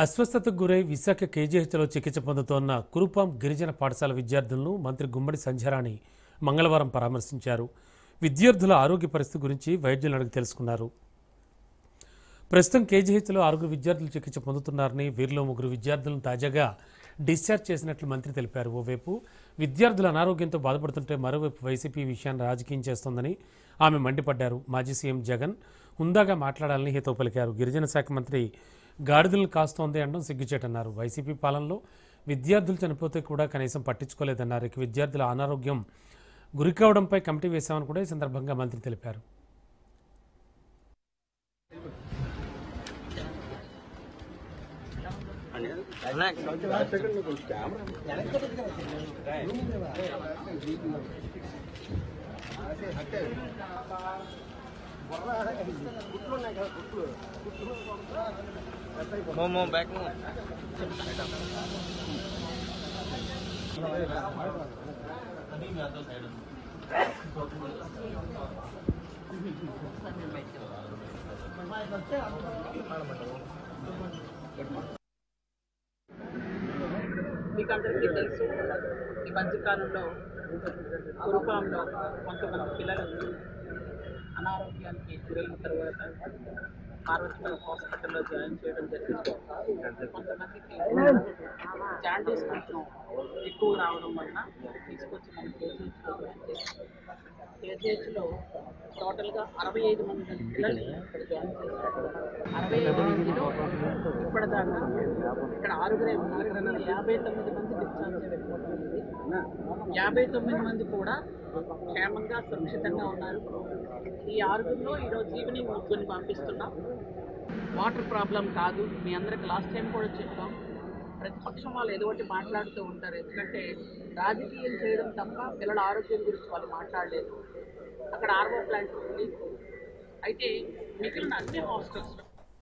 అస్వస్థతకు గురై విశాఖ కేజీహెచ్లో చికిత్స పొందుతోన్న కురుపాం గిరిజన పాఠశాల విద్యార్థులను మంత్రి గుమ్మడి సంధ్యారాణి మంగళవారం పరామర్శించారు. విద్యార్థుల ఆరోగ్య పరిస్థితి గురించి వైద్యులను అడిగి తెలుసుకున్నారు. ప్రస్తుతం కేజీహెచ్లో 6 విద్యార్థులు చికిత్స పొందుతున్నారని, వీరిలో 3 విద్యార్థులను తాజాగా డిశ్చార్జ్ చేసినట్లు మంత్రి తెలిపారు. ఓవైపు విద్యార్థుల అనారోగ్యంతో బాధపడుతుంటే మరోవైపు వైసీపీ విషయాన్ని రాజకీయం చేస్తోందని ఆమె మండిపడ్డారు. మాజీ సీఎం జగన్ హుందాగా మాట్లాడాలని హితవు పలికారు. గిరిజన శాఖ మంత్రి గాడిదలను కాస్తోంది అనడం సిగ్గుచేటన్నారు. వైసీపీ పాలనలో విద్యార్థులు చనిపోతే కూడా కనీసం పట్టించుకోలేదన్నారు. ఇక విద్యార్థుల అనారోగ్యం గురికావడంపై కమిటీ వేశామని కూడా ఈ సందర్భంగా మంత్రి తెలిపారు. बैक మీకు అందరికీ తెలుసు, ఈ మధ్యకాలంలో కురుపాంలో కొంతమంది పిల్లలు అనారోగ్యానికి గురైన తర్వాత పార్వతీపురం హాస్పిటల్లో జాయిన్ చేయడం జరిగింది. కొంతమందికి జాండీస్ కొంచెం ఎక్కువ రావడం వలన తీసుకొచ్చి మనం కేజీహెచ్లో జాయిన్ చేసాం. కేజీహెచ్లో టోటల్గా 65 మంది పిల్లల్ని ఇక్కడ జాయిన్ చేశారు. 65 మందిలో ఇప్పటిదాకా ఇక్కడ 6 ఉన్నారు. 59 మంది డిశ్చార్జ్ అయిపోతుంది. 59 మంది కూడా క్షేమంగా సురక్షితంగా ఉన్నారు. ఈ 6లో ఈరోజు ఈవినింగ్ 3 పంపిస్తున్నాం. వాటర్ ప్రాబ్లం కాదు, మీ అందరికి లాస్ట్ టైం కూడా చెప్పాం. ప్రతిపక్షం వాళ్ళు ఏదో ఒకటి మాట్లాడుతూ ఉంటారు, ఎందుకంటే రాజకీయం చేయడం తప్ప పిల్లల ఆరోగ్యం గురించి వాళ్ళు మాట్లాడలేదు. అక్కడ ఆర్ఓ ప్లాంట్ ఉంది. అయితే మిగిలిన అన్ని హాస్టల్స్